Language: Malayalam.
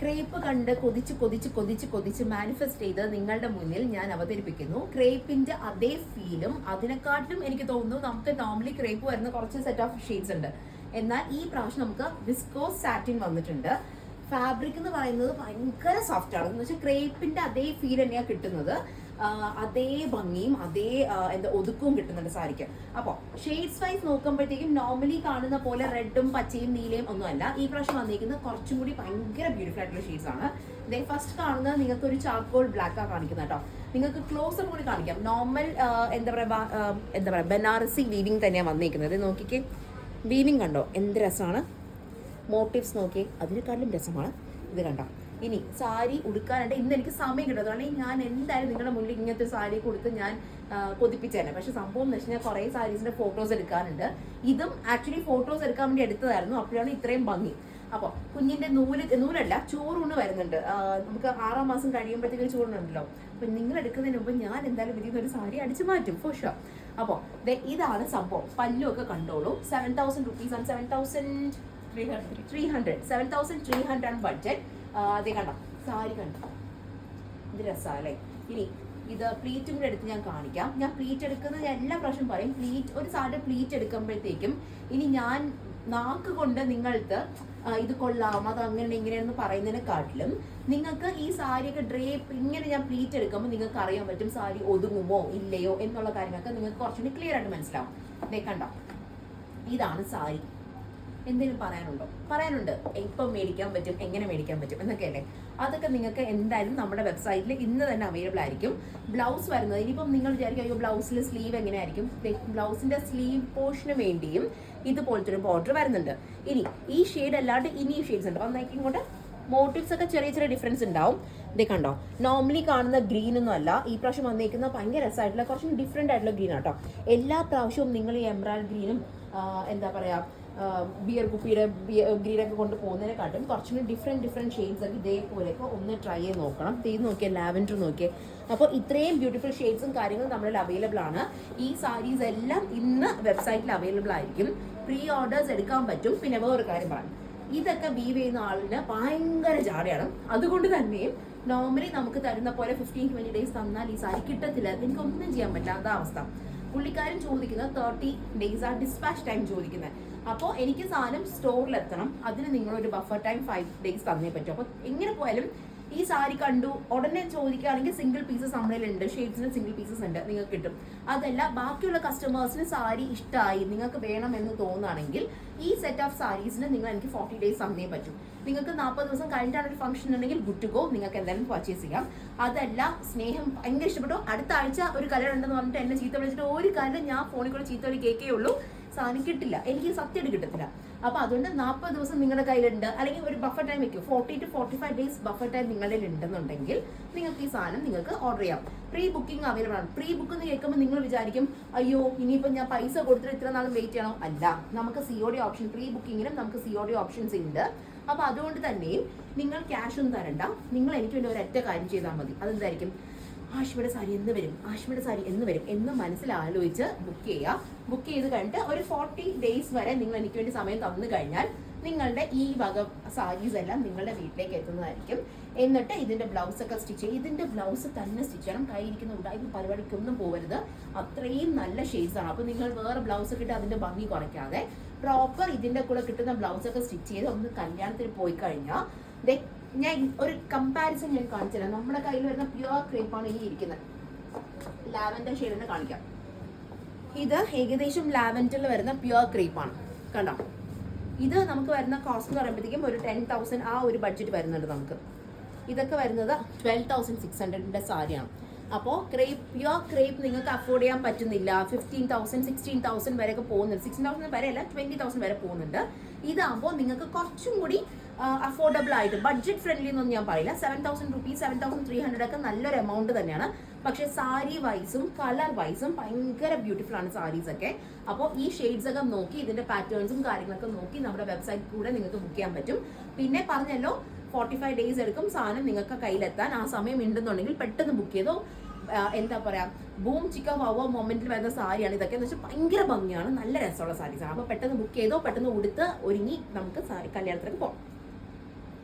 ക്രേപ്പ് കണ്ട് കൊതിച്ച് മാനിഫെസ്റ്റ് ചെയ്ത് നിങ്ങളുടെ മുന്നിൽ ഞാൻ അവതരിപ്പിക്കുന്നു. ക്രേപ്പിന്റെ അതേ ഫീലും അതിനെക്കാട്ടിലും എനിക്ക് തോന്നുന്നു നമുക്ക് നോർമലി ക്രേപ്പ് വരുന്ന കുറച്ച് സെറ്റ് ഓഫ് ഷെയ്ഡ്സ് ഉണ്ട്. എന്നാൽ ഈ പ്രാവശ്യം നമുക്ക് വിസ്കോസ് സാറ്റിൻ വന്നിട്ടുണ്ട്. ഫാബ്രിക് എന്ന് പറയുന്നത് ഭയങ്കര സോഫ്റ്റ് ആണ്. എന്ന് വെച്ചാൽ ക്രേപ്പിന്റെ അതേ ഫീൽ തന്നെയാണ് കിട്ടുന്നത്. അതേ ഭംഗിയും അതേ ഒതുക്കവും കിട്ടുന്നുണ്ട് സാരിക്ക്. അപ്പോൾ ഷെയ്ഡ്സ് വൈസ് നോക്കുമ്പോഴത്തേക്കും നോർമലി കാണുന്ന പോലെ റെഡും പച്ചയും നീലയും ഒന്നും അല്ല. ഈ പ്രാവശ്യം വന്നിരിക്കുന്നത് കുറച്ചും കൂടി ഭയങ്കര ബ്യൂട്ടിഫുൾ ആയിട്ടുള്ള ഷെയ്ഡ്സ് ആണ്. ഇതേ ഫസ്റ്റ് കാണുന്നത് നിങ്ങൾക്ക് ഒരു ചാർക്കോൾ ബ്ലാക്ക് ആണ് കാണിക്കുന്നത് കേട്ടോ. നിങ്ങൾക്ക് ക്ലോസർ കൂടി കാണിക്കാം. നോർമൽ എന്താ പറയുക ബനാറസി വീവിങ് തന്നെയാണ് വന്നിരിക്കുന്നത്. നോക്കിക്കേ, വീവിങ് കണ്ടോ എന്ത് രസമാണ്. മോട്ടീവ്സ് നോക്കി അതിനെക്കാട്ടിലും രസമാണ് ഇത് കണ്ടോ. ഇനി സാരി ഉടുക്കാനായിട്ട് ഇന്ന് എനിക്ക് സമയം കിട്ടും. അതുകൊണ്ട് ഞാൻ എന്തായാലും നിങ്ങളുടെ മുന്നിൽ ഇങ്ങനത്തെ സാരി കൊടുത്ത് ഞാൻ കൊതിപ്പിച്ചേനെ. പക്ഷെ സംഭവം എന്ന് വെച്ചാൽ കുറേ സാരീസിന്റെ ഫോട്ടോസ് എടുക്കാനുണ്ട്. ഇതും ആക്ച്വലി ഫോട്ടോസ് എടുക്കാൻ വേണ്ടി എടുത്തതായിരുന്നു. അപ്പോഴാണ് ഇത്രയും ഭംഗി. അപ്പോൾ കുഞ്ഞിന്റെ നൂലല്ല ചോറൂണ് വരുന്നുണ്ട്. നമുക്ക് 6 മാസം കഴിയുമ്പോഴത്തേക്കും ചോറുണ്ടല്ലോ. അപ്പം നിങ്ങൾ എടുക്കുന്നതിന് മുമ്പ് ഞാൻ എന്തായാലും ഇതിൽ ഒരു സാരി അടിച്ചു മാറ്റും ഫോർ ഷുവർ. അപ്പോൾ ഇതാണ് സംഭവം. പല്ലുമൊക്കെ കണ്ടോളൂ. 7,000 rupees ആണ്. 7,300 ആണ് ബഡ്ജറ്റ്. അതേ കണ്ടോ സാരി കണ്ടോ ഇത് രസമല്ലേ. ഇനി ഇത് പ്ലീറ്റും കൂടെ എടുത്ത് ഞാൻ കാണിക്കാം. ഞാൻ പ്ലീറ്റ് എടുക്കുന്നത് എല്ലാ പ്രാവശ്യം പറയും. ഒരു സാരി പ്ലീറ്റ് എടുക്കുമ്പോഴത്തേക്കും ഇനി ഞാൻ നാക്ക് കൊണ്ട് നിങ്ങൾക്ക് ഇത് കൊള്ളാം അത് അങ്ങനെ ഇങ്ങനെയെന്ന് പറയുന്നതിനെക്കാട്ടിലും നിങ്ങൾക്ക് ഈ സാരിയൊക്കെ ഡ്രേപ്പ് ഇങ്ങനെ ഞാൻ പ്ലീറ്റ് എടുക്കുമ്പോൾ നിങ്ങൾക്ക് അറിയാൻ പറ്റും സാരി ഒതുങ്ങുമോ ഇല്ലയോ എന്നുള്ള കാര്യങ്ങളൊക്കെ നിങ്ങൾക്ക് കുറച്ചുകൂടി ക്ലിയർ ആയിട്ട് മനസ്സിലാവും. ദേ കണ്ടോ ഇതാണ് സാരി. എന്തെങ്കിലും പറയാനുണ്ട്. ഇപ്പം മേടിക്കാൻ പറ്റും, എങ്ങനെ മേടിക്കാൻ പറ്റും എന്നൊക്കെ അല്ലേ. അതൊക്കെ നിങ്ങൾക്ക് എന്തായാലും നമ്മുടെ വെബ്സൈറ്റിൽ ഇന്ന് തന്നെ അവൈലബിൾ ആയിരിക്കും. ബ്ലൗസ് വരുന്നത് ഇനിയിപ്പം നിങ്ങൾ വിചാരിക്കും അയ്യോ ബ്ലൗസിൽ സ്ലീവ് എങ്ങനെയായിരിക്കും. ബ്ലൗസിന്റെ സ്ലീവ് പോർഷന് വേണ്ടിയും ഇതുപോലത്തെ ഒരു ബോർഡർ വരുന്നുണ്ട്. ഇനി ഈ ഷെയ്ഡ് അല്ലാണ്ട് ഇനിയും ഷെയ്ഡ്സ് ഉണ്ട്. വന്നേക്കും ഇങ്ങോട്ട്. മോട്ടീവ്സ് ഒക്കെ ചെറിയ ഡിഫറൻസ് ഉണ്ടാവും. ഇത് കണ്ടോ നോർമലി കാണുന്ന ഗ്രീൻ ഒന്നും അല്ല. ഈ പ്രാവശ്യം വന്നേക്കുന്ന ഭയങ്കര രസമായിട്ടുള്ള കുറച്ചും ഡിഫറെന്റ് ആയിട്ടുള്ള ഗ്രീൻ ആട്ടോ. എല്ലാ പ്രാവശ്യവും നിങ്ങൾ ഈ എമറാൾഡ് ഗ്രീനും എന്താ പറയാ ബിയർ കുപ്പിയുടെ ഗ്രീനൊക്കെ കൊണ്ട് പോകുന്നതിനെക്കാട്ടും കുറച്ചും ഡിഫറെൻറ്റ് ഷെയ്ഡ്സ് ഒക്കെ ഇതേപോലെയൊക്കെ ഒന്ന് ട്രൈ ചെയ്ത് നോക്കണം. ഇത് നോക്കിയാൽ ലാവൻഡർ നോക്കിയേ. അപ്പോൾ ഇത്രയും ബ്യൂട്ടിഫുൾ ഷെയ്ഡ്സും കാര്യങ്ങളും നമ്മളിൽ അവൈലബിൾ ആണ്. ഈ സാരീസ് എല്ലാം ഇന്ന് വെബ്സൈറ്റിൽ അവൈലബിൾ ആയിരിക്കും. പ്രീ ഓർഡേഴ്സ് എടുക്കാൻ പറ്റും. പിന്നെ വേറൊരു കാര്യം പറയാം, ഇതൊക്കെ വീവ് ചെയ്യുന്ന ആളിന് ഭയങ്കര ജാടയാണ്. അതുകൊണ്ട് തന്നെയും നോർമലി നമുക്ക് തരുന്ന പോലെ 15-20 days തന്നാൽ ഈ സാരി കിട്ടത്തില്ല. എനിക്കൊന്നും ചെയ്യാൻ പറ്റാത്ത അവസ്ഥ. പുള്ളിക്കാരൻ ചോദിക്കുന്നത് 30 days ആ ഡിസ്പാച്ച് ടൈം ചോദിക്കുന്നത്. അപ്പോൾ എനിക്ക് സാധനം സ്റ്റോറിലെത്തണം. അതിന് നിങ്ങളൊരു ബഫർ ടൈം 5 days തന്നേ പറ്റും. അപ്പോൾ എങ്ങനെ പോയാലും ഈ സാരി കണ്ടു ഉടനെ ചോദിക്കുകയാണെങ്കിൽ സിംഗിൾ പീസസ് നമ്മളിലുണ്ട്. ഷെയ്ഡ്സിന് സിംഗിൾ പീസസ് ഉണ്ട്, നിങ്ങൾക്ക് കിട്ടും. അതല്ല ബാക്കിയുള്ള കസ്റ്റമേഴ്സിന് സാരി ഇഷ്ടമായി നിങ്ങൾക്ക് വേണമെന്ന് തോന്നുകയാണെങ്കിൽ ഈ സെറ്റ് ഓഫ് സാരീസിന് നിങ്ങൾ എനിക്ക് 40 days തന്നേ പറ്റും. നിങ്ങൾക്ക് 40 ദിവസം കഴിഞ്ഞിട്ടാണ് ഒരു ഫംഗ്ഷൻ ഉണ്ടെങ്കിൽ ഗുഡ് ടു ഗോ, നിങ്ങൾക്ക് എന്തായാലും പർച്ചേസ് ചെയ്യാം. അതല്ല സ്നേഹം ഭയങ്കര ഇഷ്ടപ്പെട്ടു അടുത്ത ആഴ്ച ഒരു കലർ ഉണ്ടെന്ന് പറഞ്ഞിട്ട് എന്നെ ചീത്ത വിളിച്ചിട്ട് ഒരു കാര്യം ഞാൻ ഫോണിൽ കൂടെ ചീത്ത വിളി കേൾക്കേ ഉള്ളൂ. സാധനം കിട്ടില്ല, എനിക്ക് സത്യമായിട്ട് കിട്ടത്തില്ല. അപ്പോൾ അതുകൊണ്ട് 40 ദിവസം നിങ്ങളുടെ കയ്യിലുണ്ട്, അല്ലെങ്കിൽ ഒരു ബഫർ ടൈം വെക്കും. 40 to 45 days ബഫർ ടൈം നിങ്ങളുടെ ഉണ്ടെന്നുണ്ടെങ്കിൽ നിങ്ങൾക്ക് ഈ സാധനം നിങ്ങൾക്ക് ഓർഡർ ചെയ്യാം. പ്രീ ബുക്കിംഗ് അവൈലബിൾ ആണ്. പ്രീ ബുക്ക് എന്ന് കേൾക്കുമ്പോൾ നിങ്ങൾ വിചാരിക്കും അയ്യോ ഇനിയിപ്പോൾ ഞാൻ പൈസ കൊടുത്തിട്ട് ഇത്ര നാളും വെയിറ്റ് ചെയ്യണോ. അല്ല, നമുക്ക് COD ഓപ്ഷൻ, പ്രീ ബുക്കിങ്ങിനും നമുക്ക് COD ഓപ്ഷൻസ് ഉണ്ട്. അപ്പോൾ അതുകൊണ്ട് തന്നെയും നിങ്ങൾ ക്യാഷ് ഒന്നും തരണ്ട. നിങ്ങൾ എനിക്ക് വേണ്ടി ഒരൊറ്റ കാര്യം ചെയ്താൽ മതി. അതെന്തായിരിക്കും, ആഷ്മിയുടെ സാരി എന്ന് വരും എന്ന് മനസ്സിലാലോചിച്ച് ബുക്ക് ചെയ്യുക. ബുക്ക് ചെയ്ത് കഴിഞ്ഞിട്ട് ഒരു 40 days വരെ നിങ്ങൾ എനിക്ക് വേണ്ടി സമയം തന്നു കഴിഞ്ഞാൽ നിങ്ങളുടെ ഈ വക സാരീസ് എല്ലാം നിങ്ങളുടെ വീട്ടിലേക്ക് എത്തുന്നതായിരിക്കും. എന്നിട്ട് ഇതിന്റെ ബ്ലൗസ് ഒക്കെ സ്റ്റിച്ച് ചെയ്യും. ഇതിന്റെ ബ്ലൗസ് തന്നെ സ്റ്റിച്ച് ചെയ്യണം. കയ്യിരിക്കുന്ന ഉണ്ടായി പരിപാടിക്കൊന്നും പോകരുത്. അത്രയും നല്ല ഷെയ്ഡ്സ് ആണ്. അപ്പോൾ നിങ്ങൾ വേറെ ബ്ലൗസ് ഒക്കെ ഇട്ട് അതിന്റെ ഭംഗി കുറയ്ക്കാതെ പ്രോപ്പർ ഇതിന്റെ കൂടെ കിട്ടുന്ന ബ്ലൗസ് ഒക്കെ സ്റ്റിച്ച് ചെയ്ത് ഒന്ന് കല്യാണത്തിന് പോയി കഴിഞ്ഞാൽ ഞാൻ ഒരു കമ്പാരിസൺ ഞാൻ കാണിച്ചു തരാം. നമ്മുടെ കയ്യിൽ വരുന്ന പ്യുവർ ക്രേപ്പാണ് ഈ ഇരിക്കുന്നത്. ലാവൻഡർ ഷെയ്ഡിനെ കാണിക്കാം. ഇത് ഏകദേശം ലാവൻഡറിൽ വരുന്ന പ്യുവർ ക്രേപ്പാണ്. കണ്ടോ, ഇത് നമുക്ക് വരുന്ന കോസ്റ്റ് എന്ന് പറയുമ്പോഴത്തേക്കും ഒരു 10,000 ആ ഒരു ബഡ്ജറ്റ് വരുന്നുണ്ട് നമുക്ക്. ഇതൊക്കെ വരുന്നത് 12,600 സാരിയാണ്. അപ്പോൾ പ്യുവർ ക്രേപ്പ് നിങ്ങൾക്ക് അഫോർഡ് ചെയ്യാൻ പറ്റുന്നില്ല. 15,000 16,000 വരെയൊക്കെ പോകുന്നുണ്ട്. 16,000 വരെ അല്ല, 20,000 വരെ പോകുന്നുണ്ട്. ഇതാകുമ്പോൾ നിങ്ങൾക്ക് കുറച്ചും കൂടി അഫോർഡബിൾ ആയിട്ട് ബഡ്ജറ്റ് ഫ്രണ്ട്ലി എന്നൊന്നും ഞാൻ പറയില്ല. 7,000 rupees 7,300 ഒക്കെ നല്ലൊരു എമൗണ്ട് തന്നെയാണ്. പക്ഷെ സാരി വൈസും കളർ വൈസും ഭയങ്കര ബ്യൂട്ടിഫുൾ ആണ് സാരീസ് ഒക്കെ. അപ്പോൾ ഈ ഷെയ്ഡ്സ് ഒക്കെ നോക്കി ഇതിന്റെ പാറ്റേൺസും കാര്യങ്ങളൊക്കെ നോക്കി നമ്മുടെ വെബ്സൈറ്റ് കൂടെ നിങ്ങൾക്ക് ബുക്ക് ചെയ്യാൻ പറ്റും. പിന്നെ പറഞ്ഞല്ലോ 45 days എടുക്കും സാധനം നിങ്ങൾക്ക് കയ്യിലെത്താൻ. ആ സമയം ഉണ്ടെന്നുണ്ടെങ്കിൽ പെട്ടെന്ന് ബുക്ക് ചെയ്തോ. എന്താ പറയാ, ബൂം ചിക്ക വവ മൊമെന്റിൽ വരുന്ന സാരിയാണ് ഇതൊക്കെ. എന്ന് വെച്ചാൽ ഭയങ്കര ഭംഗിയാണ്, നല്ല രസമുള്ള സാരീസാണ്. അപ്പോൾ പെട്ടെന്ന് ബുക്ക് ചെയ്തോ, പെട്ടെന്ന് ഉടുത്ത് ഒരുങ്ങി നമുക്ക് കല്യാണത്തിലേക്ക് പോകാം.